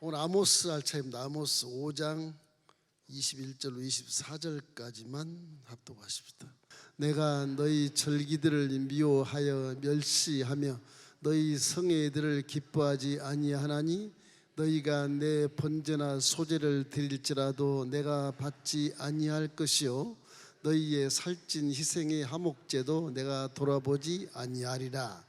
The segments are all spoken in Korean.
오늘 아모스 할 차입니다. 아모스 5장 21절로 24절까지만 합독하십시다. 내가 너희 절기들을 미워하여 멸시하며 너희 성회들을 기뻐하지 아니하나니 너희가 내 번제나 소제를 드릴지라도 내가 받지 아니할 것이요 너희의 살찐 희생의 화목제도 내가 돌아보지 아니하리라.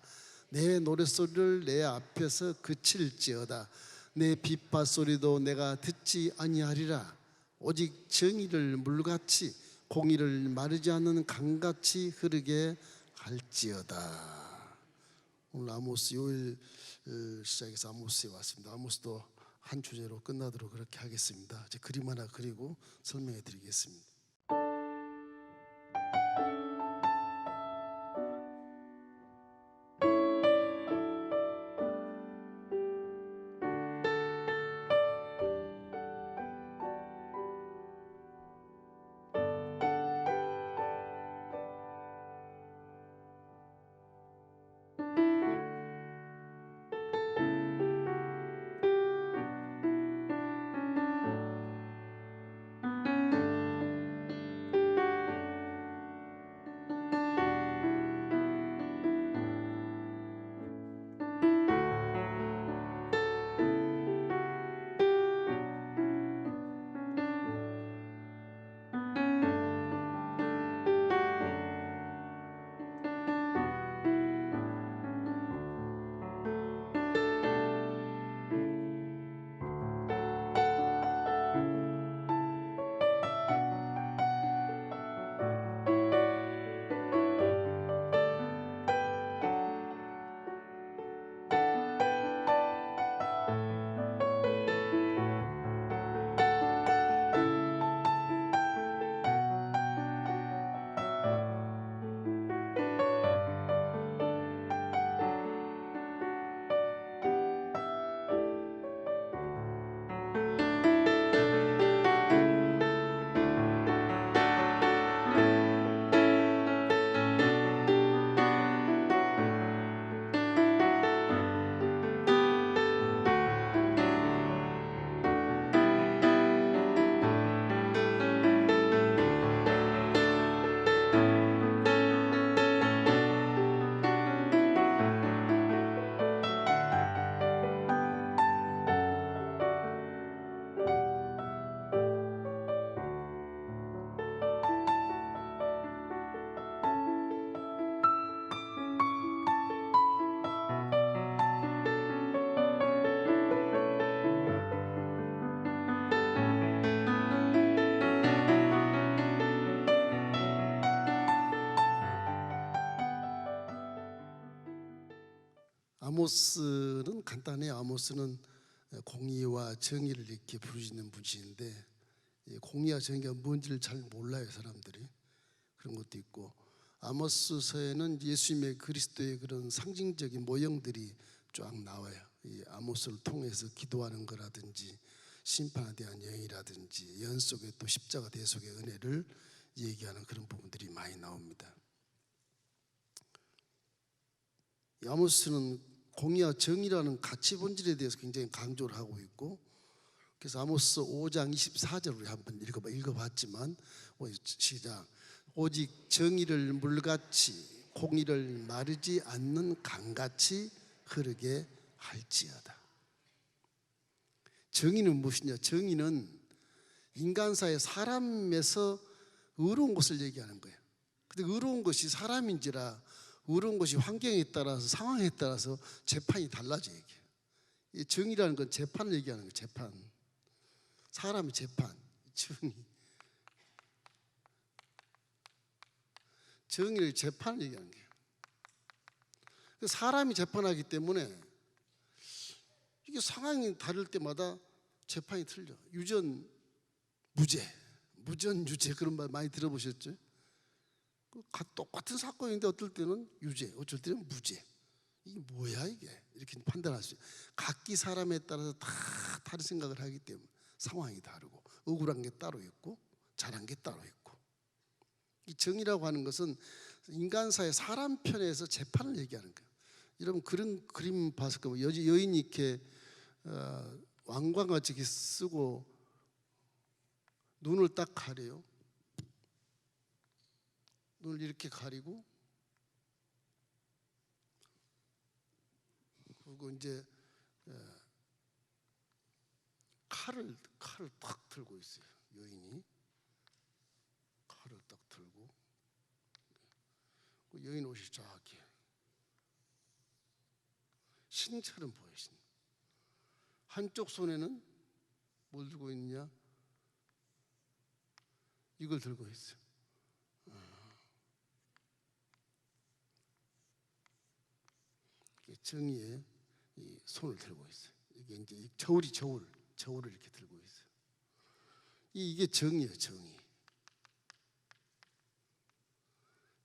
내 노랫소리를 내 앞에서 그칠지어다. 내 빗바소리도 내가 듣지 아니하리라. 오직 정의를 물같이 공의를 마르지 않는 강같이 흐르게 할지어다. 오늘 아모스 요일 시작해서 아모스에 왔습니다. 아모스도 한 주제로 끝나도록 그렇게 하겠습니다. 이제 그림 하나 그리고 설명해 드리겠습니다. 아모스는 간단해요. 아모스는 공의와 정의를 이렇게 부르짖는 분이신데 공의와 정의가 뭔지를 잘 몰라요, 사람들이. 그런 것도 있고, 아모스서에는 예수님의 그리스도의 그런 상징적인 모형들이 쫙 나와요. 이 아모스를 통해서 기도하는 거라든지 심판에 대한 영이라든지 연 속에 또 십자가 대속의 은혜를 얘기하는 그런 부분들이 많이 나옵니다. 아모스는 공의와 정의라는 가치 본질에 대해서 굉장히 강조를 하고 있고, 그래서 아모스 5장 24절 우리 한번 읽어봤지만, 시작. 오직 정의를 물같이 공의를 마르지 않는 강같이 흐르게 할지어다. 정의는 무엇이냐? 정의는 인간사의 사람에서 의로운 것을 얘기하는 거예요. 근데 의로운 것이 사람인지라 의로운 것이 환경에 따라서 상황에 따라서 재판이 달라져 얘기해요. 이 정의라는 건 재판을 얘기하는 거예요. 재판. 사람의 재판. 정의를 재판을 얘기하는 거예요. 사람이 재판하기 때문에 이게 상황이 다를 때마다 재판이 틀려. 유전, 무죄, 무전, 유죄 그런 말 많이 들어보셨죠? 똑같은 사건인데 어떨 때는 유죄, 어쩔 때는 무죄. 이게 뭐야 이게? 이렇게 판단할 수 있어요. 각기 사람에 따라서 다 다른 생각을 하기 때문에 상황이 다르고 억울한 게 따로 있고 잘한 게 따로 있고. 이 정의라고 하는 것은 인간사의 사람 편에서 재판을 얘기하는 거예요. 여러분 그런 그림 봤을 거예요. 여인이 이렇게 왕관같이 이렇게 쓰고 눈을 딱 가려요. 눈을 이렇게 가리고, 그리고 이제 칼을 딱 들고 있어요. 여인이 칼을 딱 들고, 그 여인 옷이 작게 신처럼 보이신. 한쪽 손에는 뭘 들고 있느냐? 이걸 들고 있어요. 정의의 이 손을 들고 있어요. 이게 이제 저울을 이렇게 들고 있어요. 이게 정의예요, 정의.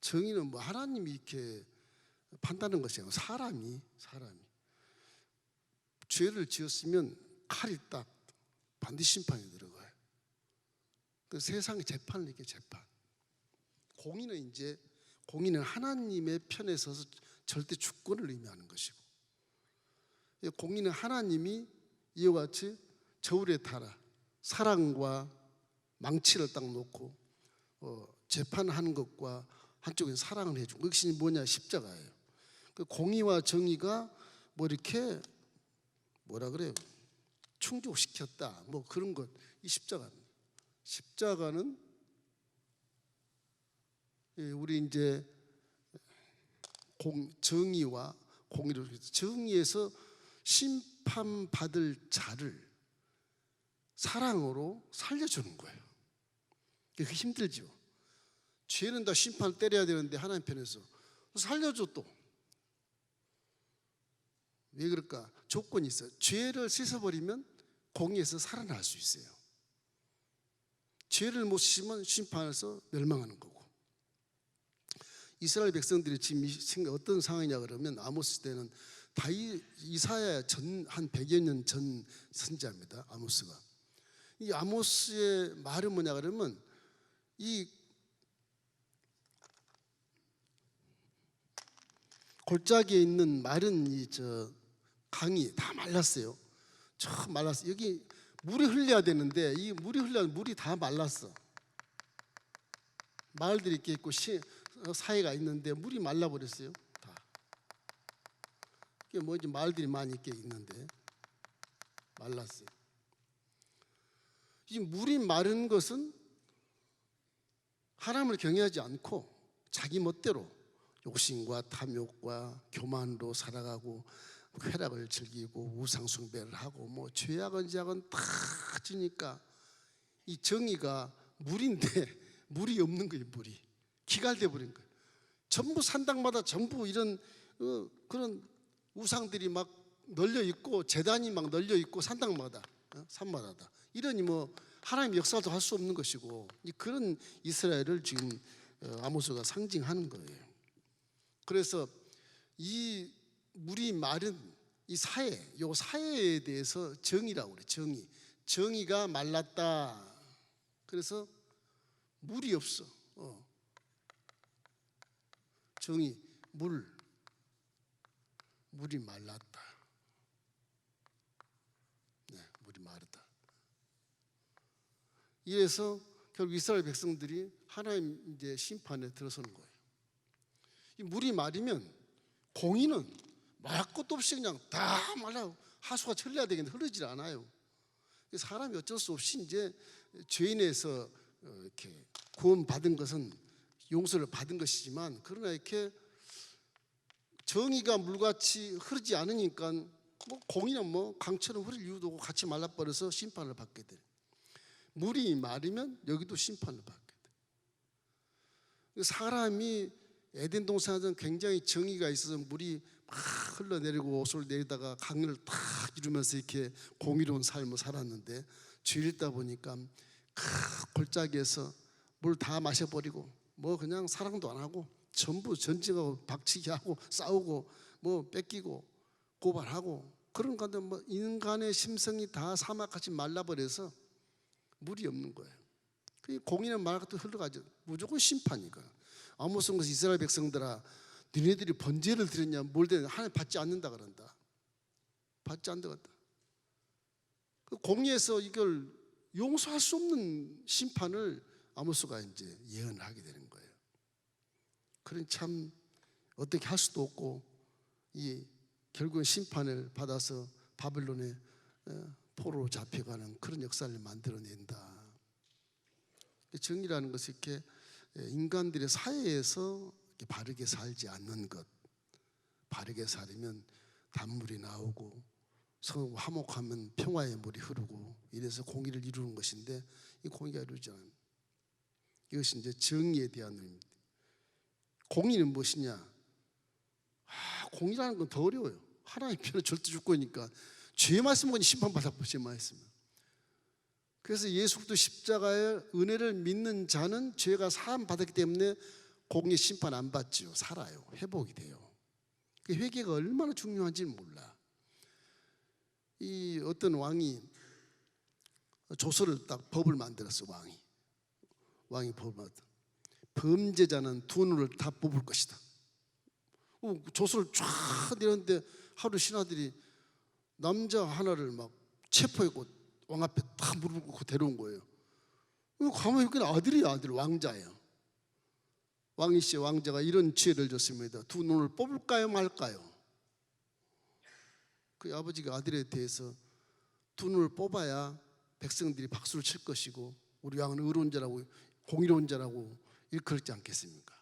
정의는 뭐 하나님이 이렇게 판단하는 것이 아니고 사람이 죄를 지었으면 칼이 딱 반드시 심판이 들어가요. 그 세상의 재판을 이렇게 재판. 공의는 하나님의 편에 서서 절대 주권을 의미하는 것이고, 공의는 하나님이 이와 같이 저울에 달아 사랑과 망치를 딱 놓고 재판하는 것과 한쪽에 사랑을 해주고, 그것이 뭐냐? 십자가예요. 그 공의와 정의가 뭐 이렇게 뭐라 그래요? 충족시켰다, 뭐 그런 것. 이 십자가는 우리 이제 정의와 공의로, 정의에서 심판받을 자를 사랑으로 살려주는 거예요. 그게 힘들죠. 죄는 다 심판을 때려야 되는데 하나님 편에서 살려줘. 또 왜 그럴까? 조건이 있어요. 죄를 씻어버리면 공의에서 살아날 수 있어요. 죄를 못 씻으면 심판에서 멸망하는 거고. 이스라엘 백성들이 지금 어떤 상황이냐 그러면, 아모스 때는 이사야 한 100여 년 전 선지자입니다, 아모스가. 이 아모스의 말은 뭐냐 그러면, 이 골짜기에 있는 마른 강이 다 말랐어요. 저 말랐어요. 여기 물이 흘려야 되는데 이 물이 다 말랐어. 마을들이 이렇게 있고 사이가 있는데 물이 말라버렸어요. 다. 이게 뭐지? 마을들이 많이 이렇게 있는데 말랐어요. 이 물이 마른 것은 하나님을 경외하지 않고 자기 멋대로 욕심과 탐욕과 교만으로 살아가고 쾌락을 즐기고 우상숭배를 하고 뭐 죄악은 다 지니까 이 정의가 물인데 물이 없는 거예요. 물이 기갈돼 버린 거예요. 전부 산당마다 전부 이런 그런 우상들이 막 널려 있고 제단이 막 널려 있고 산당마다 산마다 이러니 뭐 하나님 역사도 할 수 없는 것이고, 그런 이스라엘을 지금 아모스가 상징하는 거예요. 그래서 이 물이 마른 이 요 사회에 대해서 정의라고 그래. 정의가 말랐다. 그래서 물이 없어. 정의, 물이 말랐다. 네, 물이 마르다. 이래서 결국 이스라엘 백성들이 하나님 이제 심판에 들어서는 거예요. 이 물이 마르면 공의는 말할 것도 없이 그냥 다 말라 하수가 철려야 되겠는데 흐르질 않아요. 사람이 어쩔 수 없이 이제 죄인에서 이렇게 구원 받은 것은 용서를 받은 것이지만, 그러나 이렇게 정의가 물같이 흐르지 않으니까 뭐 공의는 뭐 강처럼 흐를 이유도 없고 같이 말라버려서 심판을 받게 돼. 물이 마르면 여기도 심판을 받게 돼. 사람이 에덴 동산에서는 굉장히 정의가 있어서 물이 막 흘러내리고 옷을 내리다가 강을 탁 이루면서 이렇게 공의로운 삶을 살았는데, 죄 짓다 보니까 골짜기에서 물 다 마셔버리고 뭐 그냥 사랑도 안 하고 전부 전쟁하고 박치기 하고 싸우고 뭐 뺏기고 고발하고 그런 가운데 뭐 인간의 심성이 다 사막같이 말라버려서 물이 없는 거예요. 그 공의는 말 같은 흘러가죠. 무조건 심판이니까. 아모스는 것이 이스라엘 백성들아, 너네들이 번제를 드렸냐 뭘 드렸냐 하나님 받지 않는다 그런다. 받지 않는다. 그 공의에서 이걸 용서할 수 없는 심판을 아모스가 이제 예언을 하게 되는 거예요. 그런 참 어떻게 할 수도 없고 결국은 심판을 받아서 바벨론의 포로로 잡혀가는 그런 역사를 만들어낸다. 정의라는 것이 이렇게 인간들의 사회에서 이렇게 바르게 살지 않는 것, 바르게 살면 단물이 나오고 서로 화목하면 평화의 물이 흐르고 이래서 공의를 이루는 것인데 이 공의가 이루지 않아요. 이것이 이제 정의에 대한 의미입니다. 공의는 무엇이냐? 공의라는 건 더 어려워요. 하나님의 편에 절대 주권이니까 죄 말씀은 심판받아 보지 말씀. 그래서 예수 그리스도 십자가의 은혜를 믿는 자는 죄가 사함 받았기 때문에 공의 심판 안 받지요. 살아요. 회복이 돼요. 그 회개가 얼마나 중요한지는 몰라. 이 어떤 왕이 조서를 딱 법을 만들었어. 왕이 법을 만들었어. 범죄자는 두 눈을 다 뽑을 것이다. 조서를 쫙 내렸는데 하루 신하들이 남자 하나를 막 체포했고 왕 앞에 딱 무릎 꿇고 데려온 거예요. 가만히 보니까 아들이야. 아들, 왕자예요. 왕이씨 왕자가 이런 지혜를 줬습니다. 두 눈을 뽑을까요 말까요? 그 아버지가 아들에 대해서 두 눈을 뽑아야 백성들이 박수를 칠 것이고 우리 왕은 의로운 자라고 공의로운 자라고 이렇게 그러지 않겠습니까?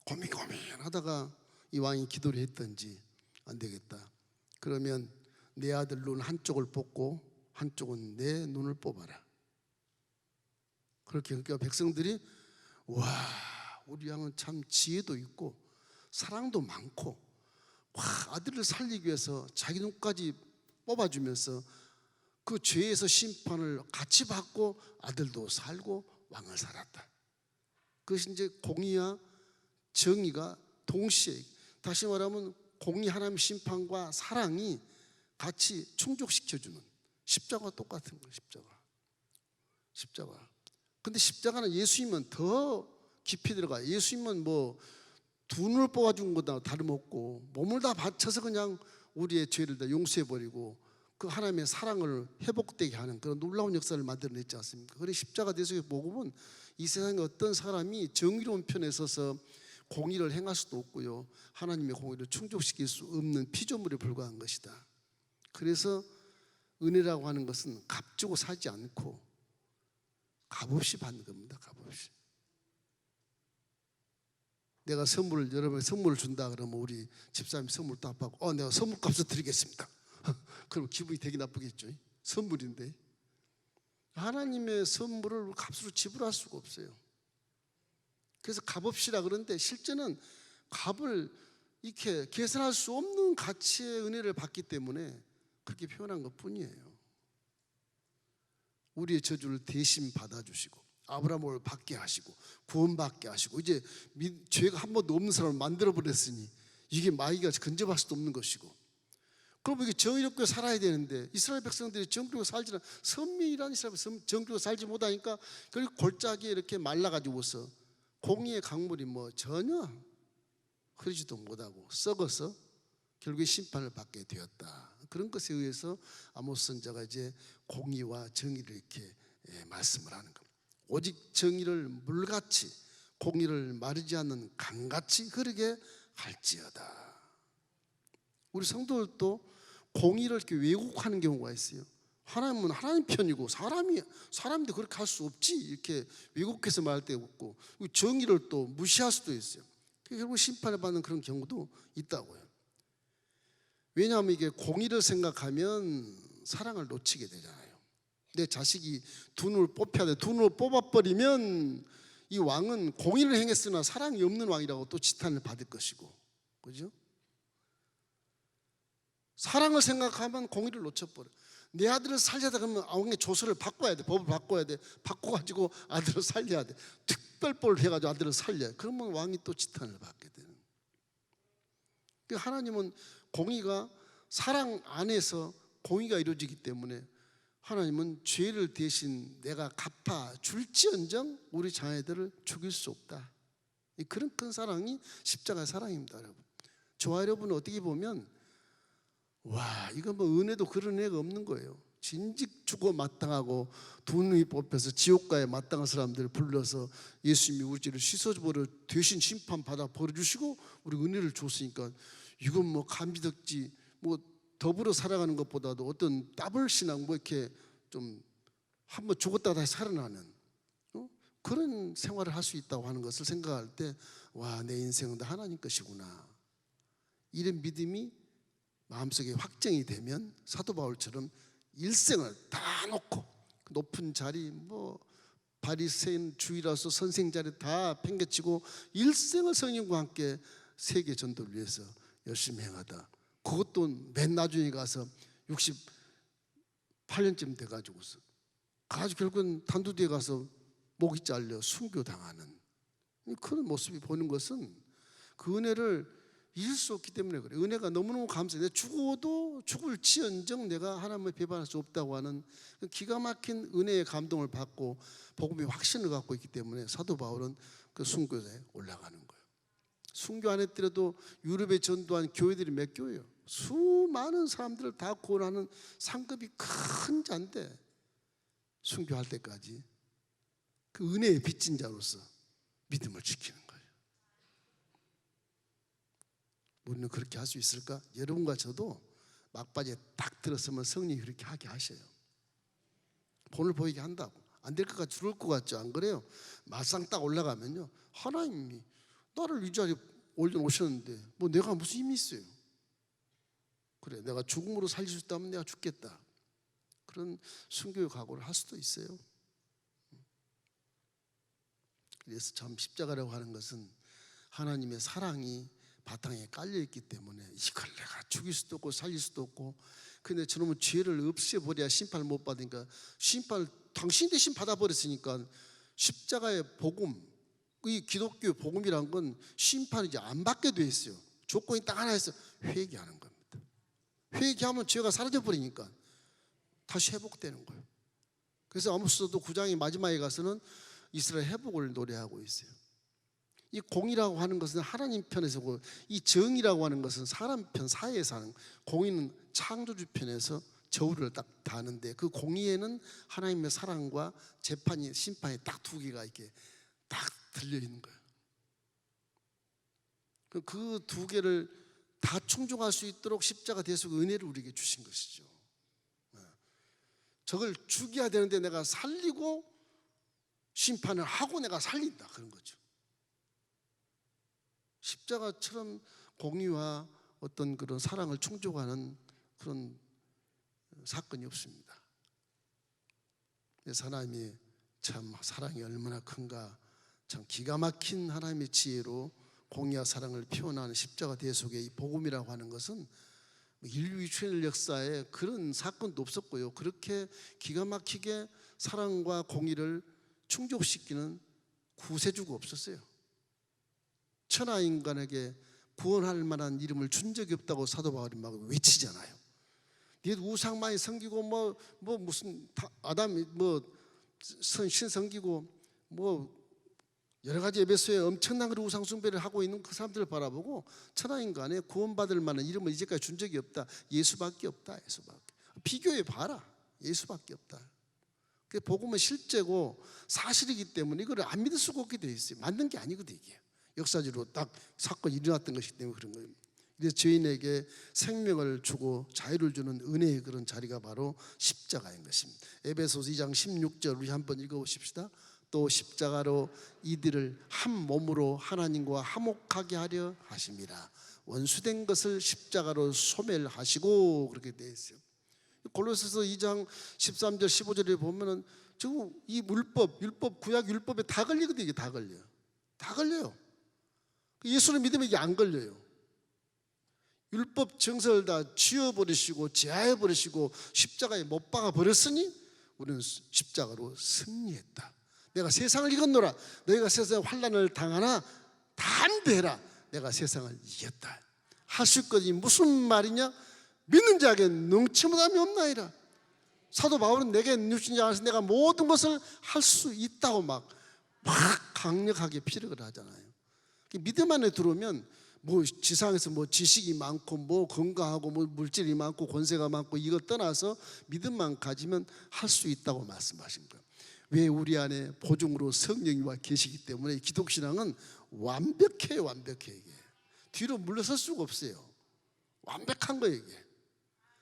고민하다가 이 왕이 기도를 했던지 안 되겠다. 그러면 내 아들 눈 한쪽을 뽑고 한쪽은 내 눈을 뽑아라. 그렇게 그러니까 백성들이 와 우리 왕은 참 지혜도 있고 사랑도 많고 와 아들을 살리기 위해서 자기 눈까지 뽑아주면서 그 죄에서 심판을 같이 받고 아들도 살고 왕을 살았다. 그것이 이제 공의와 정의가 동시에 다시 말하면 공의 하나님의 심판과 사랑이 같이 충족시켜주는 십자가와 똑같은 거예요. 십자가. 근데 십자가는 예수님은 더 깊이 들어가요. 예수님은 뭐 두 눈을 뽑아준 거나 다름없고 몸을 다 바쳐서 그냥 우리의 죄를 다 용서해버리고 그 하나님의 사랑을 회복되게 하는 그런 놀라운 역사를 만들어냈지 않습니까? 그래 십자가 대속에 보고 보면 이 세상에 어떤 사람이 정의로운 편에 서서 공의를 행할 수도 없고요. 하나님의 공의를 충족시킬 수 없는 피조물에 불과한 것이다. 그래서 은혜라고 하는 것은 값주고 사지 않고 값없이 받는 겁니다. 값없이. 내가 여러분에게 선물을 준다 그러면 우리 집사람이 선물 딱 받고 내가 선물값을 드리겠습니다. 그럼 기분이 되게 나쁘겠죠. 선물인데 하나님의 선물을 값으로 지불할 수가 없어요. 그래서 값없이라 그러는데 실제는 값을 이렇게 계산할 수 없는 가치의 은혜를 받기 때문에 그렇게 표현한 것뿐이에요. 우리의 저주를 대신 받아주시고 아브라함을 받게 하시고 구원받게 하시고 이제 죄가 한 번도 없는 사람을 만들어버렸으니 이게 마귀가 근접할 수도 없는 것이고 그럼 이게 정의롭게 살아야 되는데 이스라엘 백성들이 정의롭게 살지 않아 선민이라는 이스라엘 정의롭게 살지 못하니까 그리고 골짜기에 이렇게 말라가지고서 공의의 강물이 뭐 전혀 흐르지도 못하고 썩어서 결국에 심판을 받게 되었다. 그런 것에 의해서 아모스 선지자가 이제 공의와 정의를 이렇게 말씀을 하는 겁니다. 오직 정의를 물같이 공의를 마르지 않는 강같이 흐르게 할지어다. 우리 성도들도 공의를 이렇게 왜곡하는 경우가 있어요. 하나님은 하나님 편이고 사람인데 그렇게 할 수 없지 이렇게 왜곡해서 말할 때 없고 정의를 또 무시할 수도 있어요. 결국 심판을 받는 그런 경우도 있다고요. 왜냐하면 이게 공의를 생각하면 사랑을 놓치게 되잖아요. 내 자식이 두 눈을 뽑혀야 돼. 두 눈을 뽑아버리면 이 왕은 공의를 행했으나 사랑이 없는 왕이라고 또 지탄을 받을 것이고, 그죠? 사랑을 생각하면 공의를 놓쳐버려. 내 아들을 살려다 그러면 왕의 조서를 바꿔야 돼. 법을 바꿔야 돼. 바꿔가지고 아들을 살려야 돼. 특별법을 해가지고 아들을 살려야 돼. 그러면 왕이 또 지탄을 받게 되는. 하나님은 공의가 사랑 안에서 공의가 이루어지기 때문에 하나님은 죄를 대신 내가 갚아 줄지언정 우리 자녀들을 죽일 수 없다. 그런 큰 사랑이 십자가의 사랑입니다, 여러분. 저와 여러분은 어떻게 보면 와 이거 뭐 은혜도 그런 은혜가 없는 거예요. 진즉 죽어 마땅하고 두 눈이 뽑혀서 지옥가에 마땅한 사람들을 불러서 예수님이 우리 죄를 씻어버려 대신 심판 받아 버려주시고 우리 은혜를 줬으니까 이건 뭐 감지덕지 뭐 더불어 살아가는 것보다도 어떤 더블 신앙 뭐 이렇게 좀 한번 죽었다가 다시 살아나는 그런 생활을 할 수 있다고 하는 것을 생각할 때 와, 내 인생은 다 하나님 것이구나, 이런 믿음이 마음속에 확정이 되면 사도 바울처럼 일생을 다 놓고 높은 자리 뭐 바리새인 주의라서 선생 자리 다 팽개치고 일생을 성령과 함께 세계 전도를 위해서 열심히 행하다. 그것도 맨 나중에 가서 68년쯤 돼가지고서 결국은 단두대에 가서 목이 잘려 순교당하는 그런 모습이 보는 것은 그 은혜를 잊을 수 없기 때문에 그래요. 은혜가 너무너무 감사해요. 내가 죽어도 죽을지언정 내가 하나님을 배반할 수 없다고 하는 기가 막힌 은혜의 감동을 받고 복음의 확신을 갖고 있기 때문에 사도 바울은 그 순교에 올라가는 거예요. 순교 안 했더라도 유럽에 전도한 교회들이 몇 교회예요. 수많은 사람들을 다 구원하는 상급이 큰 자인데 순교할 때까지 그 은혜의 빚진 자로서 믿음을 지키는 거예요. 우리는 그렇게 할 수 있을까? 여러분과 저도 막바지에 딱 들었으면 성령이 그렇게 하게 하셔요. 본을 보이게 한다고. 안 될 것 같아 죽을 것 같죠? 안 그래요? 막상 딱 올라가면요, 하나님이 나를 이 자리에 올려놓으셨는데 뭐 내가 무슨 힘이 있어요? 그래, 내가 죽음으로 살릴 수 있다면 내가 죽겠다, 그런 순교의 각오를 할 수도 있어요. 그래서 참 십자가라고 하는 것은 하나님의 사랑이 바탕에 깔려있기 때문에 이걸 내가 죽일 수도 없고 살릴 수도 없고, 근데 저놈은 죄를 없애버려야 심판을 못 받으니까 심판을 당신 대신 받아버렸으니까 십자가의 복음, 이 기독교 복음이란 건 심판을 이제 안 받게 돼 있어요. 조건이 딱 하나 있어요. 회개하는 겁니다. 회개하면 죄가 사라져버리니까 다시 회복되는 거예요. 그래서 아모스도 9장의 마지막에 가서는 이스라엘 회복을 노래하고 있어요. 이 공의라고 하는 것은 하나님 편에서고, 이 정의라고 하는 것은 사람 편, 사회에서 하는, 공의는 창조주 편에서 저울을 딱 다는데 그 공의에는 하나님의 사랑과 재판이, 심판이 딱 두 개가 이렇게 딱 들려 있는 거예요. 그 두 개를 다 충족할 수 있도록 십자가 대속의 은혜를 우리에게 주신 것이죠. 저걸 죽여야 되는데 내가 살리고 심판을 하고 내가 살린다, 그런 거죠. 십자가처럼 공의와 어떤 그런 사랑을 충족하는 그런 사건이 없습니다. 그래서 하나님이 참 사랑이 얼마나 큰가, 참 기가 막힌 하나님의 지혜로 공의와 사랑을 표현하는 십자가 대속의 이 복음이라고 하는 것은 인류 이주일 역사에 그런 사건도 없었고요, 그렇게 기가 막히게 사랑과 공의를 충족시키는 구세주가 없었어요. 천하 인간에게 구원할 만한 이름을 준 적이 없다고 사도 바울이 막 외치잖아요. 네 우상 많이 섬기고 뭐 무슨 아담이 뭐 신 섬기고 뭐 여러 가지 에베소에 엄청난 그런 우상 숭배를 하고 있는 그 사람들을 바라보고 천하 인간에 구원받을 만한 이름을 이제까지 준 적이 없다. 예수밖에 없다. 예수밖에. 비교해 봐라. 예수밖에 없다. 그 복음은 실제고 사실이기 때문에 이걸 안 믿을 수가 없게 돼 있어요. 맞는 게 아니거든 이게. 역사적으로 딱 사건이 일어났던 것이기 때문에 그런 거예요. 그래서 죄인에게 생명을 주고 자유를 주는 은혜의 그런 자리가 바로 십자가인 것입니다. 에베소서 2장 16절 우리 한번 읽어보십시다. 또 십자가로 이들을 한 몸으로 하나님과 화목하게 하려 하심이라. 원수된 것을 십자가로 소멸하시고, 그렇게 되어 있어요. 골로새서 2장 13절 15절에 보면은 지금 이 율법, 구약 율법에 다 걸리거든요. 이게 다 걸려요. 다 걸려요. 예수를 믿으면 이게 안 걸려요. 율법 정서를 다 지워버리시고 제하해버리시고 십자가에 못 박아버렸으니 우리는 십자가로 승리했다. 내가 세상을 이겼노라. 너희가 세상에 환난을 당하나 담대해라. 내가 세상을 이겼다. 하실 것이 무슨 말이냐? 믿는 자에게 능치무담이 없나이다. 사도 바울은 내게 능치 자 안에서 내가 모든 것을 할 수 있다고 막 강력하게 피력을 하잖아요. 믿음 안에 들어오면 뭐 지상에서 뭐 지식이 많고 뭐 건강하고 뭐 물질이 많고 권세가 많고 이거 떠나서 믿음만 가지면 할 수 있다고 말씀하신 거예요. 왜? 우리 안에 보증으로 성령이 와 계시기 때문에 기독신앙은 완벽해요. 완벽해. 이게 뒤로 물러설 수가 없어요. 완벽한 거예요. 이게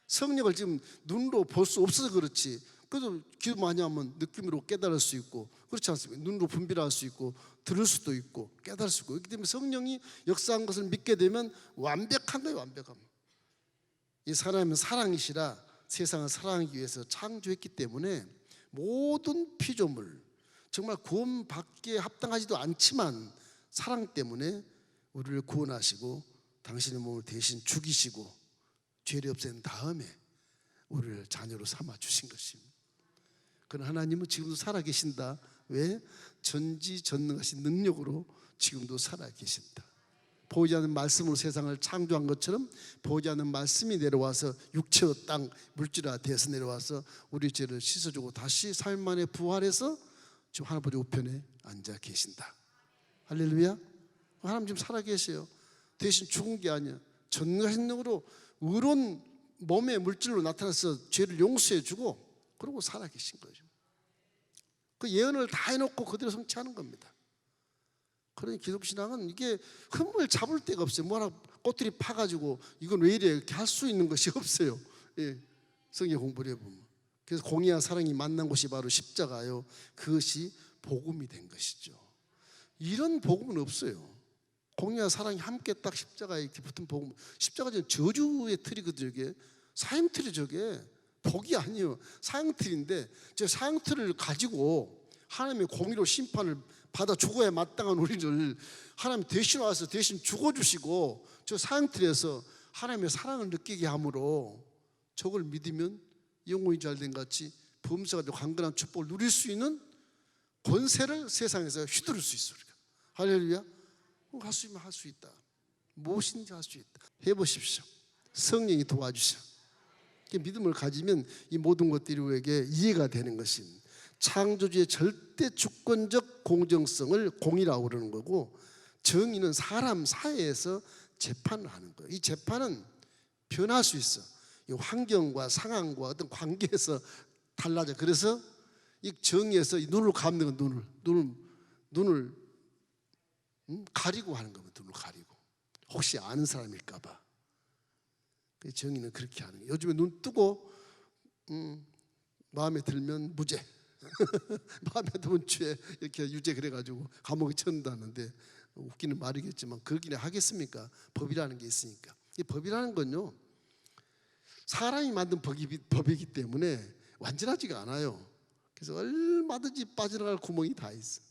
성령을 지금 눈으로 볼 수 없어서 그렇지, 그래도 기도 많이 하면 느낌으로 깨달을 수 있고, 그렇지 않습니까? 눈으로 분별할 수 있고 들을 수도 있고 깨달을 수 있고, 그렇기 때문에 성령이 역사한 것을 믿게 되면 완벽한 거예요. 완벽함. 이 하나님은 사랑이시라 세상을 사랑하기 위해서 창조했기 때문에 모든 피조물, 정말 구원받기에 합당하지도 않지만 사랑 때문에 우리를 구원하시고 당신의 몸을 대신 죽이시고 죄를 없앤 다음에 우리를 자녀로 삼아 주신 것입니다. 그러나 하나님은 지금도 살아계신다. 왜? 전지전능하신 능력으로 지금도 살아계신다. 보이지 않는 말씀으로 세상을 창조한 것처럼 보이지 않는 말씀이 내려와서 육체와 땅 물질화 되어서 내려와서 우리 죄를 씻어주고 다시 3일 만에 부활해서 지금 하나님 우편에 앉아 계신다. 할렐루야. 하나님 지금 살아계세요. 대신 죽은 게 아니야. 전능하신 능력으로 의로운 몸의 물질로 나타나서 죄를 용서해주고 그러고 살아계신 거죠. 그 예언을 다 해놓고 그대로 성취하는 겁니다. 그러니 기독신앙은 이게 흠을 잡을 데가 없어요. 뭐 하나 꼬투리 파가지고 이건 왜 이래 이렇게 할 수 있는 것이 없어요. 예, 성경 공부를 해보면. 그래서 공의와 사랑이 만난 곳이 바로 십자가요. 그것이 복음이 된 것이죠. 이런 복음은 없어요. 공의와 사랑이 함께 딱 십자가에 이렇게 붙은 복음. 십자가는 저주의 틀이거든요. 이게 사형틀이 저게 복이 아니에요. 사형틀인데 저 사형틀을 가지고 하나님의 공의로 심판을 받아 죽어야 마땅한 우리를 하나님 대신 와서 대신 죽어주시고 저 사형틀에서 하나님의 사랑을 느끼게 함으로 저걸 믿으면 영혼이 잘된 같이 범사가 강건한 축복을 누릴 수 있는 권세를 세상에서 휘두를 수 있어. 우리가. 할렐루야. 할 수 있으면 할 수 있다. 무엇인지 할 수 있다. 해보십시오. 성령이 도와주셔. 믿음을 가지면 이 모든 것들이 우리에게 이해가 되는 것입니다. 창조주의 절대 주권적 공정성을 공의라고 그러는 거고, 정의는 사람 사이에서 재판을 하는 거예요. 이 재판은 변할 수 있어. 이 환경과 상황과 어떤 관계에서 달라져. 그래서 이 정의에서 이 눈을 감는 건 눈을 가리고 하는 겁니다. 눈을 가리고. 혹시 아는 사람일까 봐. 정의는 그렇게 하는 거예요. 요즘에 눈 뜨고 마음에 들면 무죄, 마음에 들면 죄, 이렇게 유죄 그래가지고 감옥에 쳐넣는다는데 웃기는 말이겠지만 그러기는 하겠습니까? 법이라는 게 있으니까. 이 법이라는 건요, 사람이 만든 법이기 때문에 완전하지가 않아요. 그래서 얼마든지 빠져나갈 구멍이 다 있어.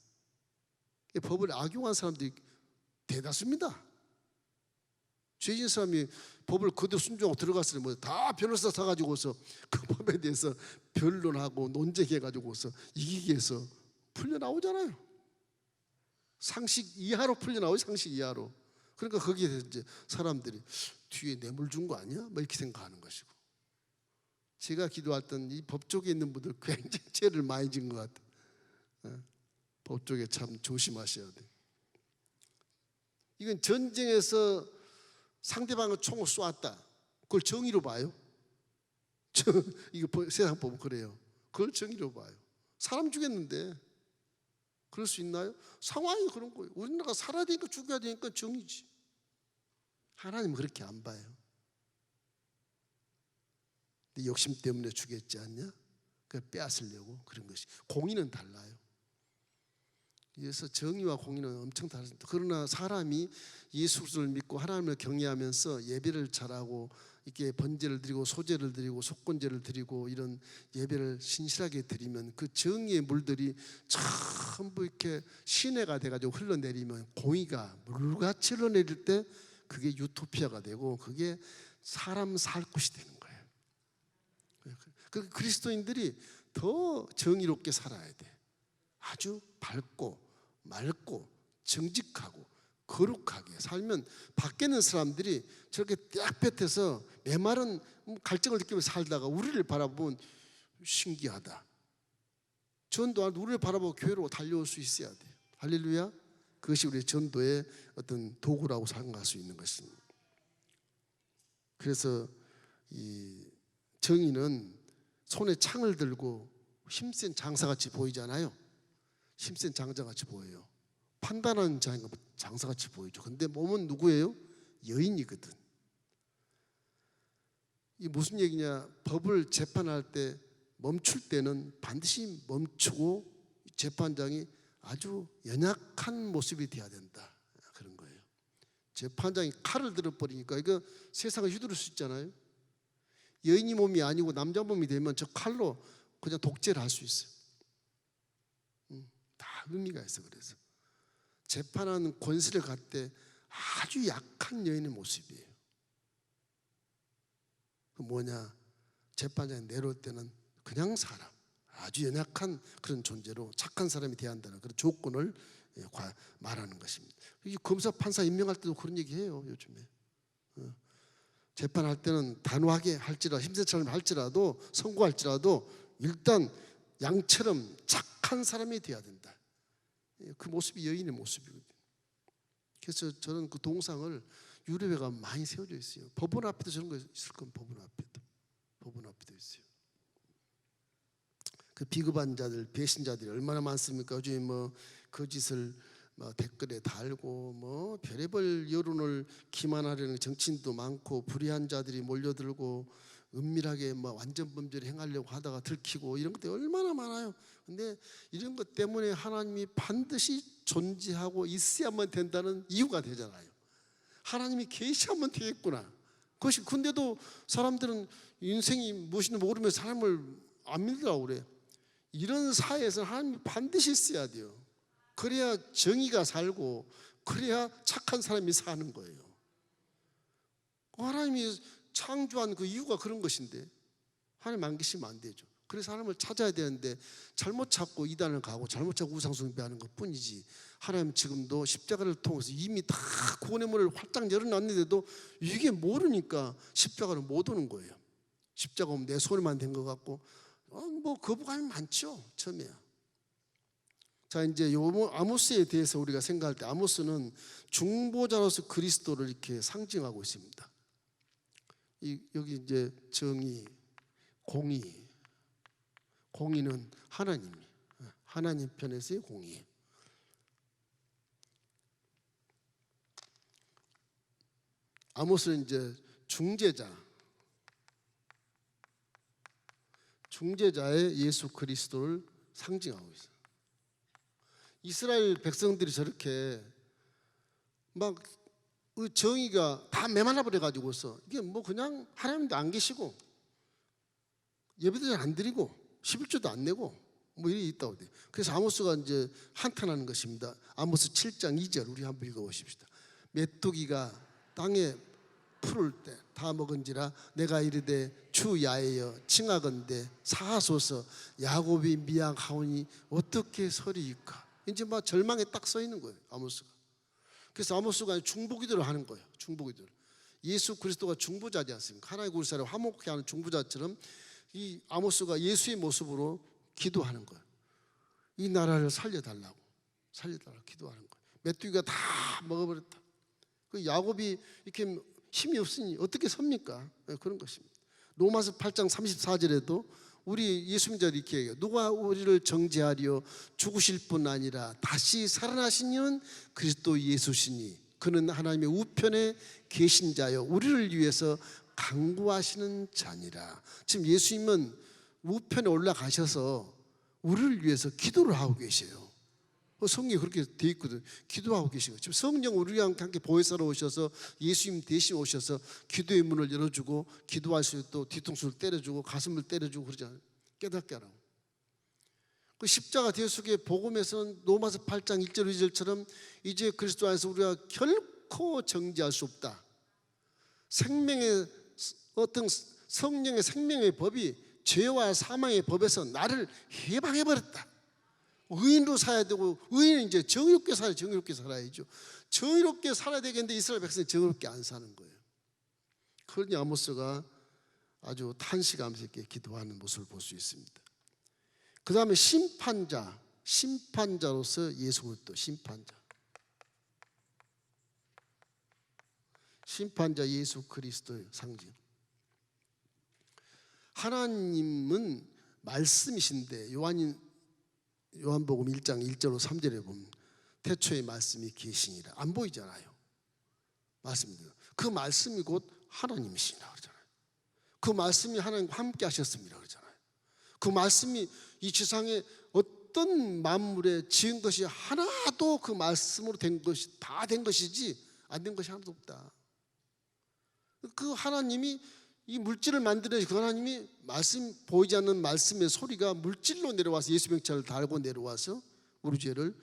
이 법을 악용한 사람들이 대다수입니다. 죄진 사람이 법을 그대로 순종하고 들어갔으면 뭐 다 변호사 사가지고서 그 법에 대해서 변론하고 논쟁해가지고서 이기기 위해서 풀려나오잖아요. 상식 이하로 풀려나오죠. 상식 이하로. 그러니까 거기에 대해서 이제 사람들이 뒤에 뇌물 준 거 아니야? 뭐 이렇게 생각하는 것이고. 제가 기도했던 이 법 쪽에 있는 분들 굉장히 죄를 많이 진 것 같아요. 법 쪽에 참 조심하셔야 돼요. 이건 전쟁에서 상대방을 총을 쏘았다. 그걸 정의로 봐요. 이거 세상 보면 그래요. 그걸 정의로 봐요. 사람 죽였는데 그럴 수 있나요? 상황이 그런 거예요. 우리나라가 살아야 되니까 죽여야 되니까 정의지. 하나님은 그렇게 안 봐요. 네 욕심 때문에 죽였지 않냐? 그걸 빼앗으려고 그런 것이. 공의는 달라요. 그래서 정의와 공의는 엄청 다릅니다. 그러나 사람이 예수 그리스도를 믿고 하나님을 경외하면서 예배를 잘하고 이렇게 번제를 드리고 소제를 드리고 속건제를 드리고 이런 예배를 신실하게 드리면 그 정의의 물들이 전부 이렇게 시내가 돼가지고 흘러내리면, 공의가 물같이 흘러내릴 때 그게 유토피아가 되고 그게 사람 살 곳이 되는 거예요. 그 그리스도인들이 더 정의롭게 살아야 돼. 아주 밝고 맑고 정직하고 거룩하게 살면 밖에 있는 사람들이 저렇게 떼약볕에서 메마른 갈증을 느끼면서 살다가 우리를 바라보면 신기하다. 전도 우리를 바라보고 교회로 달려올 수 있어야 돼. 할렐루야. 그것이 우리 전도의 어떤 도구라고 생각할 수 있는 것입니다. 그래서 이 정의는 손에 창을 들고 힘센 장사같이 보이잖아요. 힘센 장자같이 보여요. 판단하는 장사같이 보이죠. 근데 몸은 누구예요? 여인이거든. 이 무슨 얘기냐? 법을 재판할 때 멈출 때는 반드시 멈추고 재판장이 아주 연약한 모습이 돼야 된다, 그런 거예요. 재판장이 칼을 들어버리니까 이거 세상을 휘두를 수 있잖아요. 여인이 몸이 아니고 남자 몸이 되면 저 칼로 그냥 독재를 할 수 있어요. 다 의미가 있어. 그래서 재판하는 권세를 갖을 때 아주 약한 여인의 모습이에요. 그 뭐냐? 재판장이 내려올 때는 그냥 사람, 아주 연약한 그런 존재로 착한 사람이 돼야 한다는 그런 조건을 말하는 것입니다. 검사 판사 임명할 때도 그런 얘기해요. 요즘에 재판할 때는 단호하게 할지라도, 힘센 사람이 할지라도, 선고할지라도 일단 양처럼 착한 사람이 돼야 된다. 그 모습이 여인의 모습이거든요. 그래서 저는 그 동상을 유럽에 가면 많이 세워져 있어요. 법원 앞에도 저런 거 있을 겁니다. 법원 앞에도 있어요. 그 비겁한 자들, 배신자들이 얼마나 많습니까? 요즘에 뭐 거짓을 댓글에 달고 뭐 별의별 여론을 기만하려는 정치인도 많고, 불의한 자들이 몰려들고 은밀하게 뭐 완전 범죄를 행하려고 하다가 들키고, 이런 것들이 얼마나 많아요. 근데 이런 것 때문에 하나님이 반드시 존재하고 있어야만 된다는 이유가 되잖아요. 하나님이 계시하면 되겠구나. 그것이, 근데도 사람들은 인생이 무엇인지 모르면서 사람을 안 믿으라고 그래. 이런 사회에서는 하나님이 반드시 있어야 돼요. 그래야 정의가 살고, 그래야 착한 사람이 사는 거예요. 하나님이 창조한 그 이유가 그런 것인데 하나님 안 계시면 안 되죠. 그래서 하나님을 찾아야 되는데 잘못 찾고 이단을 가고 잘못 찾고 우상숭배하는 것뿐이지, 하나님 지금도 십자가를 통해서 이미 다 구원의 문을 활짝 열어놨는데도 이게 모르니까 십자가를 못 오는 거예요. 십자가 오면 내 손에만 된 것 같고 뭐 거부감이 많죠. 처음에야. 자, 이제 아모스에 대해서 우리가 생각할 때, 아모스는 중보자로서 그리스도를 이렇게 상징하고 있습니다. 여기 이제 정의, 공의는 하나님 편에서의 공의. 아모스는 이제 중재자의 예수 그리스도를 상징하고 있어요. 이스라엘 백성들이 저렇게 막 정의가 다 메말라 버려가지고서 이게 뭐 그냥 하나님도 안 계시고 예배도 잘 안 드리고 11조도 안 내고 뭐 이래 있다고 돼요. 그래서 아모스가 이제 한탄하는 것입니다. 아모스 7장 2절 우리 한번 읽어보십시다. 메뚜기가 땅에 풀을 때 다 먹은지라 내가 이르되 주 야훼여 칭하건대 사하소서 야곱이 미약하오니 어떻게 서리이까. 이제 막 절망에 딱 서 있는 거예요, 아모스가. 그래서 아모스가 중보기도를 하는 거예요. 중보기도를. 예수 그리스도가 중보자지 않습니까? 하나님과 우리 사람을 화목케 하는 중보자처럼 이 아모스가 예수의 모습으로 기도하는 거예요. 이 나라를 살려달라고 기도하는 거예요. 메뚜기가 다 먹어버렸다. 그 야곱이 이렇게 힘이 없으니 어떻게 섭니까? 그런 것입니다. 로마서 8장 34절에도 우리 예수 믿자들이 이렇게 얘기해요. 누가 우리를 정죄하리요? 죽으실 뿐 아니라 다시 살아나신 이는 그리스도 예수시니 그는 하나님의 우편에 계신 자요 우리를 위해서 간구하시는 자니라. 지금 예수님은 우편에 올라가셔서 우리를 위해서 기도를 하고 계세요. 성경에 그렇게 돼 있거든. 기도하고 계시고, 지금 성령 우리와 함께 보혜사로 오셔서 예수님 대신 오셔서 기도의 문을 열어주고, 기도할 수 있고 또 뒤통수를 때려주고 가슴을 때려주고 그러잖아요. 깨닫게 하라고. 그 십자가 대속의 복음에서는 로마서 8장 1절 2절처럼 이제 그리스도 안에서 우리가 결코 정죄할 수 없다. 생명의 어떤 성령의 생명의 법이 죄와 사망의 법에서 나를 해방해버렸다. 의인으로 살아야 되고, 의인은 이제 정의롭게 살아야죠. 정의롭게 살아야 되겠는데 이스라엘 백성이 정의롭게 안 사는 거예요. 그러니 아모스가 아주 탄식하면서 이렇게 기도하는 모습을 볼 수 있습니다. 그 다음에 심판자로서 예수 그리스도 심판자. 심판자 예수 그리스도의 상징. 하나님은 말씀이신데 요한복음 1장 1절로 3절에 보면 태초에 말씀이 계시니라. 안 보이잖아요. 말씀입니다. 그 말씀이 곧 하나님이시라 그러잖아요. 그 말씀이 하나님과 함께 하셨습니다 그러잖아요. 그 말씀이 이 지상에 어떤 만물에 지은 것이 하나도 그 말씀으로 된 것이 다 된 것이지 안 된 것이 하나도 없다. 그 하나님이 이 물질을 만드는 그 하나님이 말씀, 보이지 않는 말씀의 소리가 물질로 내려와서 예수병차를 달고 내려와서 우리 죄를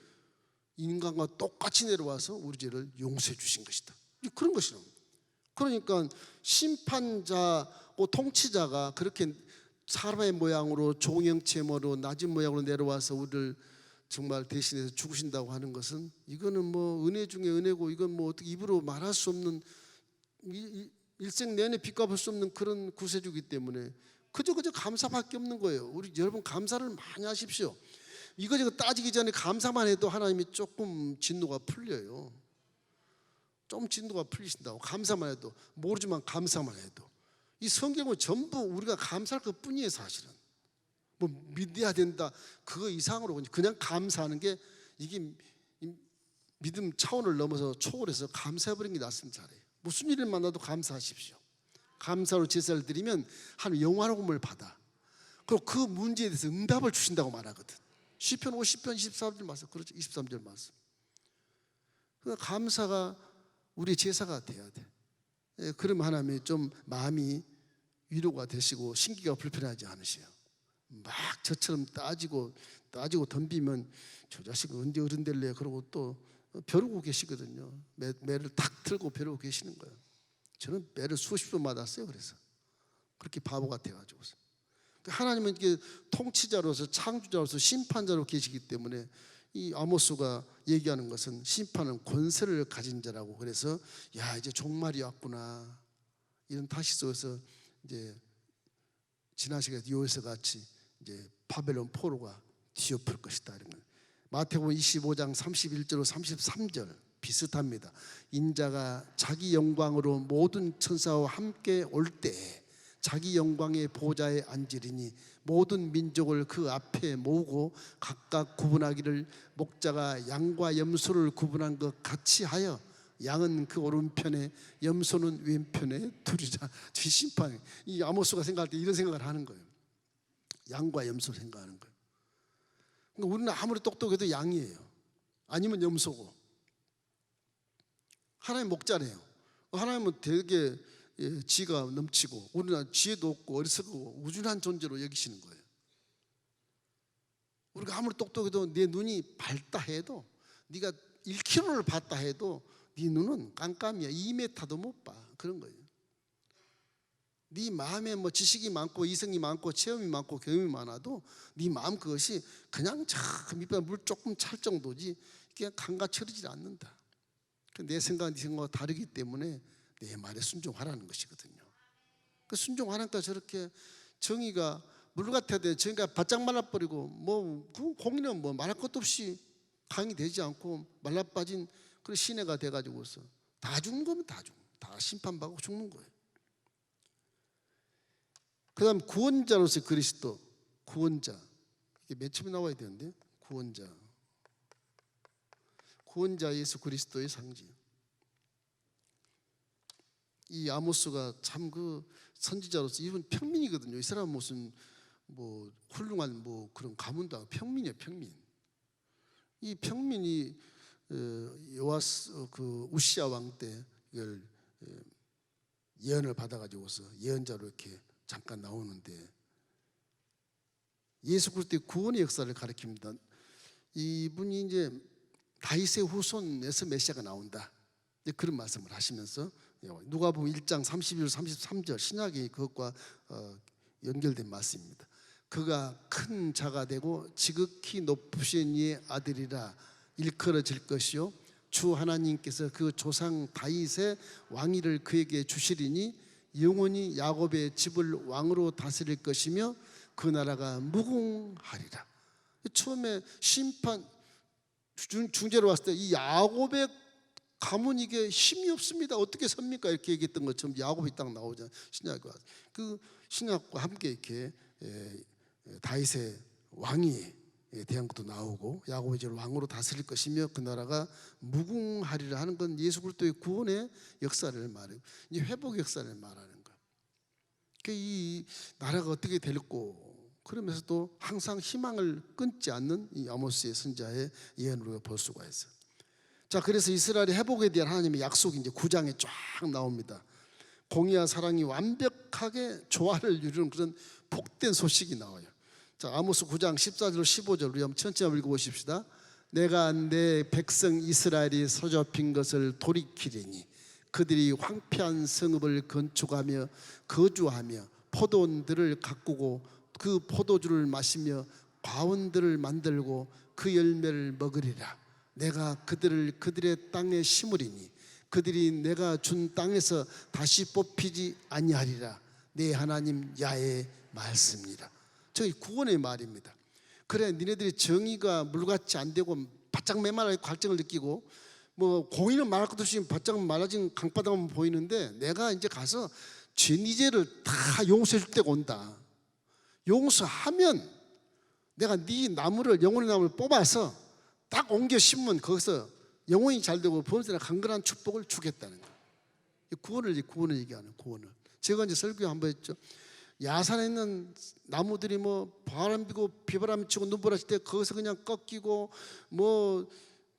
인간과 똑같이 내려와서 우리 죄를 용서해 주신 것이다. 그런 것이라. 그러니까 심판자고 통치자가 그렇게 사람의 모양으로 종형체모로 낮은 모양으로 내려와서 우리를 정말 대신해서 죽으신다고 하는 것은 이거는 뭐 은혜 중에 은혜고 이건 뭐 어떻게 입으로 말할 수 없는 일생 내내 빚갚을 수 없는 그런 구세주이기 때문에 그저 감사밖에 없는 거예요. 우리 여러분 감사를 많이 하십시오. 이거저거 따지기 전에 감사만 해도 하나님이 조금 진노가 풀려요. 좀 진노가 풀리신다고. 감사만 해도, 모르지만 감사만 해도. 이 성경은 전부 우리가 감사할 것뿐이에요 사실은. 뭐 믿어야 된다 그거 이상으로 그냥 감사하는 게 이게 믿음 차원을 넘어서 초월해서 감사해버린 게 낫습니다. 잘해요. 무슨 일을 만나도 감사하십시오. 감사로 제사를 드리면 하나님 영화로움을 받아. 그리고 그 문제에 대해서 응답을 주신다고 말하거든. 시편 50편 24절 말씀, 그렇죠, 23절 말씀. 그러니까 감사가 우리 제사가 돼야 돼. 그러면 하나님이 좀 마음이 위로가 되시고 신기가 불편하지 않으세요. 막 저처럼 따지고 덤비면 저 자식은 언제 어른 될래 그러고 또 벼르고 계시거든요. 매를 탁 틀고 벼르고 계시는 거예요. 저는 매를 수십 번 맞았어요. 그래서 그렇게 바보 같아가지고서. 하나님은 이게 통치자로서 창조자로서 심판자로 계시기 때문에 이 아모스가 얘기하는 것은 심판은 권세를 가진 자라고. 그래서 야 이제 종말이 왔구나. 이런 다시소에서 이제 지난 시간에 요에서 같이 이제 바벨론 포로가 뒤엎을 것이다. 이런 거. 마태복음 25장 31절로 33절 비슷합니다. 인자가 자기 영광으로 모든 천사와 함께 올 때 자기 영광의 보좌에 앉으리니 모든 민족을 그 앞에 모으고 각각 구분하기를 목자가 양과 염소를 구분한 것 같이 하여 양은 그 오른편에 염소는 왼편에 두리라. 심판. 이 아모스가 생각할 때 이런 생각을 하는 거예요. 양과 염소를 생각하는 거예요. 그러니까 우리는 아무리 똑똑해도 양이에요. 아니면 염소고. 하나님 목자네요. 하나님은 되게 지혜가 넘치고 우리는 지혜도 없고 어리석고 우준한 존재로 여기시는 거예요. 우리가 아무리 똑똑해도 내 눈이 밝다 해도, 네가 1km를 봤다 해도 네 눈은 깜깜이야. 2m도 못 봐. 그런 거예요. 네 마음에 뭐 지식이 많고 이성이 많고 체험이 많고 경험이 많아도 네 마음 그것이 그냥 저 밑에 물 조금 찰 정도지 그냥 감각처리지 않는다. 내 생각은 네 생각과 다르기 때문에 내 말에 순종하라는 것이거든요. 그 순종하니까 저렇게 정의가 물 같아야 돼. 정의가 바짝 말라버리고 뭐 그 공의는 뭐 말할 것도 없이 강이 되지 않고 말라빠진 그런 시내가 돼가지고서 다 죽는 거면 다 심판받고 죽는 거예요. 그 다음 구원자로서 그리스도, 구원자. 이게 맨 처음에 나와야 되는데, 구원자 예수 그리스도의 상징. 이 아모스가 참 그 선지자로서 이분 평민이거든요. 이 사람은 무슨 뭐 훌륭한 뭐 그런 가문도 아니고 평민이에요, 평민. 이 평민이 그 우시아 왕 때 이걸 예언을 받아가지고서 예언자로 이렇게 잠깐 나오는데 예수 그리스도의 구원의 역사를 가리킵니다. 이분이 이제 다윗의 후손에서 메시아가 나온다. 그런 말씀을 하시면서 누가복음 1장 31, 33절 신약이 그것과 연결된 말씀입니다. 그가 큰 자가 되고 지극히 높으신 이의 아들이라 일컬어질 것이요 주 하나님께서 그 조상 다윗의 왕위를 그에게 주시리니 영원히 야곱의 집을 왕으로 다스릴 것이며 그 나라가 무궁하리라. 처음에 심판 중재로 왔을 때 이 야곱의 가문 이게 힘이 없습니다. 어떻게 섭니까? 이렇게 얘기했던 것처럼 야곱이 딱 나오잖아요. 신약과 그 신약과 함께 이렇게 다윗의 왕이 대한 것도 나오고 야곱이 이제 왕으로 다스릴 것이며 그 나라가 무궁하리라 하는 건 예수 그리스도의 구원의 역사를 말해요. 이제 회복 역사를 말하는 거예요. 이 나라가 어떻게 될고 그러면서도 항상 희망을 끊지 않는 이 아모스의 선자의 예언으로 볼 수가 있어요. 자, 그래서 이스라엘의 회복에 대한 하나님의 약속이 이제 9장에 쫙 나옵니다. 공의와 사랑이 완벽하게 조화를 이루는 그런 복된 소식이 나와요. 자, 아모스 9장 14절 15절 우리 한번 천천히 읽어보십시다. 내가 내 백성 이스라엘이 사로잡힌 것을 돌이키리니 그들이 황폐한 성읍을 건축하며 거주하며 포도원들을 가꾸고 그 포도주를 마시며 과원들을 만들고 그 열매를 먹으리라. 내가 그들을 그들의 땅에 심으리니 그들이 내가 준 땅에서 다시 뽑히지 아니하리라. 내 하나님 야훼의 말씀이라. 저희 구원의 말입니다. 그래, 니네들이 정의가 물같이 안 되고 바짝 메말라 갈증을 느끼고 뭐 공의는 말할 것도 없이 바짝 말라진 강바닥만 보이는데 내가 이제 가서 네 죄를 다 용서해 줄 때가 온다. 용서하면 내가 네 나무를 영혼의 나무를 뽑아서 딱 옮겨 심으면 거기서 영혼이 잘 되고 번성이나 강건한 축복을 주겠다는 거예요. 구원을 얘기하는 구원을. 제가 이제 설교 한번 했죠. 야산에 있는 나무들이 뭐 바람 비고 비바람 치고 눈보라 칠 때 거기서 그냥 꺾이고 뭐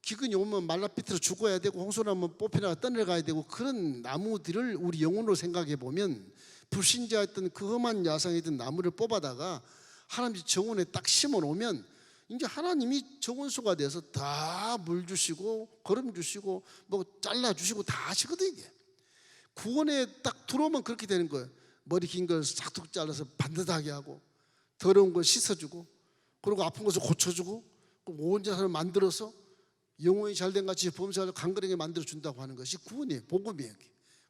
기근이 오면 말라비틀어 죽어야 되고 홍수나면 뽑히다가 떠내려가야 되고 그런 나무들을 우리 영혼으로 생각해 보면 불신자였던 그 험한 야상에 있던 나무를 뽑아다가 하나님 정원에 딱 심어 놓으면 이제 하나님이 정원수가 돼서 다 물 주시고 거름 주시고 뭐 잘라 주시고 다 하시거든요. 이게 구원에 딱 들어오면 그렇게 되는 거예요. 머리 긴 걸 싹둑 잘라서 반듯하게 하고 더러운 걸 씻어주고 그리고 아픈 것을 고쳐주고 온 자산을 만들어서 영혼이 잘된 같이 범사를 강건하게 만들어준다고 하는 것이 구원이에요. 복음이에요.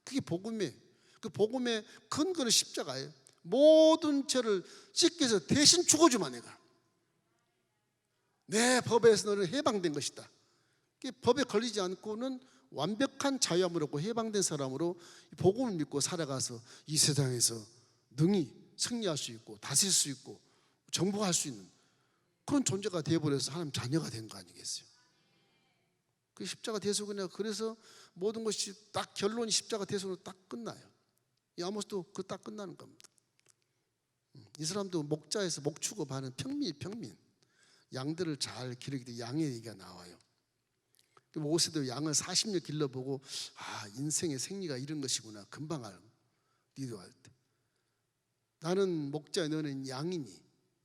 그게 복음이에요. 그 복음의 근거는 십자가예요. 모든 죄를 씻겨서 대신 죽어주마. 내가 내 법에서 너는 해방된 것이다. 법에 걸리지 않고는 완벽한 자유함으로 해방된 사람으로 복음을 믿고 살아가서 이 세상에서 능히 승리할 수 있고 다스릴 수 있고 정복할 수 있는 그런 존재가 되어버려서 하나님 자녀가 된 거 아니겠어요? 그 십자가 대속이냐. 그래서 모든 것이 딱 결론이 십자가 대속으로 딱 끝나요. 이 아모스도 그 딱 끝나는 겁니다. 이 사람도 목자에서 목 축업하는 평민 양들을 잘 기르기 때문에 양의 얘기가 나와요. 모세도 양을 40년 길러보고 아, 인생의 생리가 이런 것이구나 금방 알고 리더할 때 나는 목자야 너는 양이니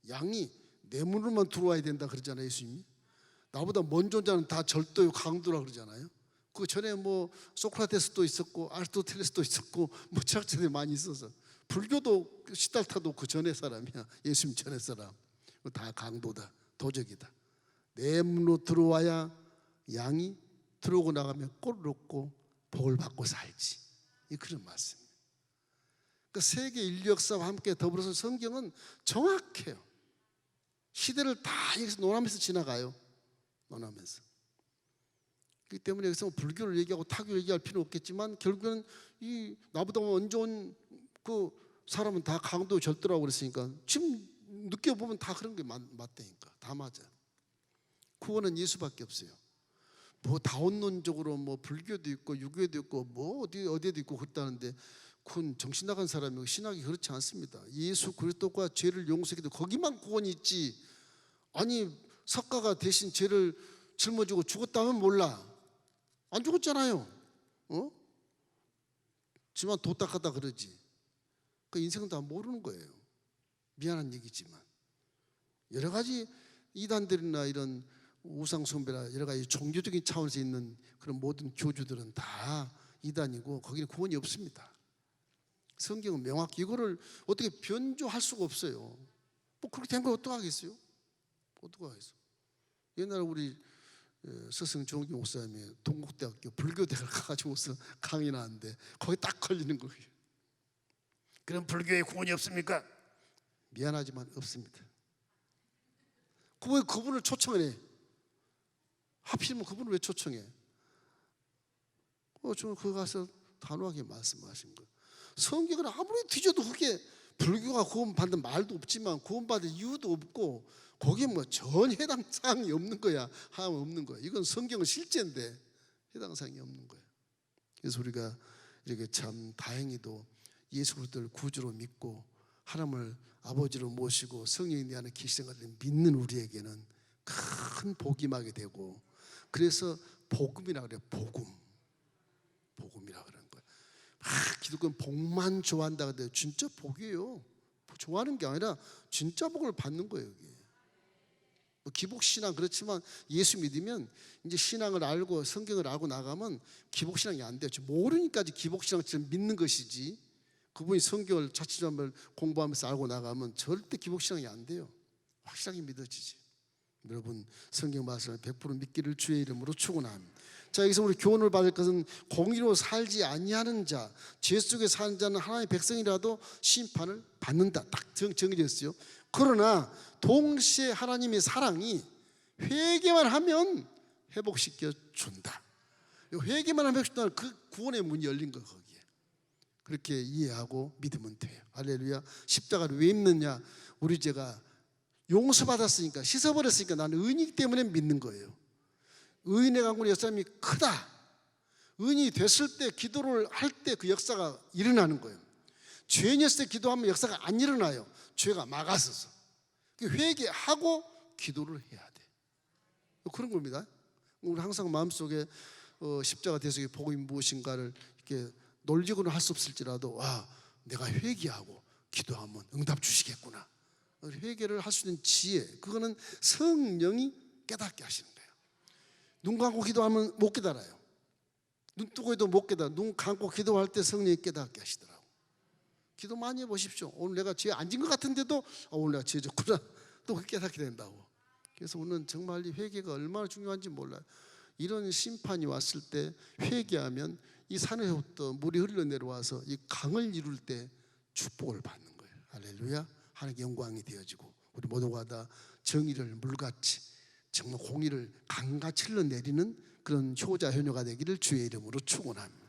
양이 내 문으로만 들어와야 된다 그러잖아요. 예수님이 나보다 먼저 자는 다 절도요 강도라 그러잖아요. 그 전에 뭐 소크라테스도 있었고 아리스토텔레스도 있었고 뭐 철학자들이 많이 있어서 불교도 시달타도 그 전에 사람이야. 예수님 전에 사람 다 강도다 도적이다. 내 문으로 들어와야 양이 들어오고 나가면 꼴을 얻고 복을 받고 살지. 이 그런 말씀입니다. 그 세계 인류 역사와 함께 더불어서 성경은 정확해요. 시대를 다 여기서 논하면서 지나가요. 논하면서. 그렇기 때문에 여기서 불교를 얘기하고 타교를 얘기할 필요는 없겠지만 결국은 이 나보다 먼저 온 그 사람은 다 강도 절도라고 그랬으니까 지금 느껴보면 다 그런 게 맞다니까. 다 맞아. 구원은 예수밖에 없어요. 뭐 다원론적으로 뭐 불교도 있고 유교도 있고 뭐 어디에도 있고 그렇다는데 그건 정신 나간 사람이고 신학이 그렇지 않습니다. 예수 그리스도가 죄를 용서해도 거기만 구원이 있지. 아니 석가가 대신 죄를 짊어지고 죽었다면 몰라. 안 죽었잖아요. 지만 도 닦았다 그러지. 그 인생은 다 모르는 거예요. 미안한 얘기지만 여러 가지 이단들이나 이런 우상숭배나 여러 가지 종교적인 차원에서 있는 그런 모든 교주들은 다 이단이고 거기는 구원이 없습니다. 성경은 명확히 이거를 어떻게 변조할 수가 없어요. 뭐 그렇게 된 걸 어떡하겠어요? 어떡하겠어요? 옛날에 우리 스승 조은기 목사님이 동국대학교 불교대를 가가지고서 강의 나왔는데 거기 딱 걸리는 거예요. 그럼 불교에 구원이 없습니까? 미안하지만 없습니다. 왜 그분을 초청을 해? 하필이면 그분을 왜 초청해? 저는 거기 가서 단호하게 말씀하신 거예요. 성경을 아무리 뒤져도 그게 불교가 구원받는 말도 없지만 구원받을 이유도 없고 거기에 뭐 전 해당 사항이 없는 거야. 하나님 없는 거야. 이건 성경은 실제인데 해당 사항이 없는 거예요. 그래서 우리가 이렇게 참 다행히도 예수 그리스도를 구주로 믿고 하나님을 아버지로 모시고 성령에 대한 기생을 믿는 우리에게는 큰 복이 임하게 되고, 그래서 복음이라 그래요. 복음이라 그러는 거예요. 기독교는 복만 좋아한다 그래요. 진짜 복이에요. 좋아하는 게 아니라 진짜 복을 받는 거예요. 이게. 기복신앙 그렇지만 예수 믿으면 이제 신앙을 알고 성경을 알고 나가면 기복신앙이 안 돼요. 모르니까 기복신앙처럼 믿는 것이지, 그분이 성경을 자칫하면 공부하면서 알고 나가면 절대 기복신앙이 안 돼요. 확실하게 믿어지지. 여러분, 성경 말씀을 100% 믿기를 주의 이름으로 축원합니다. 자, 여기서 우리 교훈을 받을 것은 공의로 살지 아니하는 자, 죄 속에 사는 자는 하나님의 백성이라도 심판을 받는다. 딱 정해졌어요. 그러나 동시에 하나님의 사랑이 회개만 하면 회복시켜 준다. 회개만 하면 회복시켜, 그 구원의 문이 열린 거 거기에. 그렇게 이해하고 믿으면 돼요. 할렐루야. 십자가를 왜 입느냐? 우리 죄가 용서받았으니까, 씻어버렸으니까 나는 의인이기 때문에 믿는 거예요. 의인의 강군의 역사님이 크다. 의인이 됐을 때 기도를 할 때 그 역사가 일어나는 거예요. 죄인이었을 때 기도하면 역사가 안 일어나요. 죄가 막았어서. 회개하고 기도를 해야 돼. 그런 겁니다. 우리 항상 마음속에 십자가 대속의 복음이 무엇인가를 이렇게 놀리고는 할 수 없을지라도, 내가 회개하고 기도하면 응답 주시겠구나. 회개를 할 수 있는 지혜, 그거는 성령이 깨닫게 하시는 거예요. 눈 감고 기도하면 못 깨달아요. 눈 뜨고 해도 못 깨달아요. 눈 감고 기도할 때 성령이 깨닫게 하시더라고. 기도 많이 해보십시오. 오늘 내가 죄 안 진 것 같은데도 오늘 내가 죄 졌구나, 또 깨닫게 된다고. 그래서 오늘 정말 이 회개가 얼마나 중요한지 몰라요. 이런 심판이 왔을 때 회개하면 이 산에서부터 물이 흘러내려와서 이 강을 이룰 때 축복을 받는 거예요. 할렐루야. 하나님께 영광이 되어지고, 우리 모두가 다 정의를 물같이, 정말 공의를 강같이 흘러내리는 그런 효자 효녀가 되기를 주의 이름으로 축원합니다.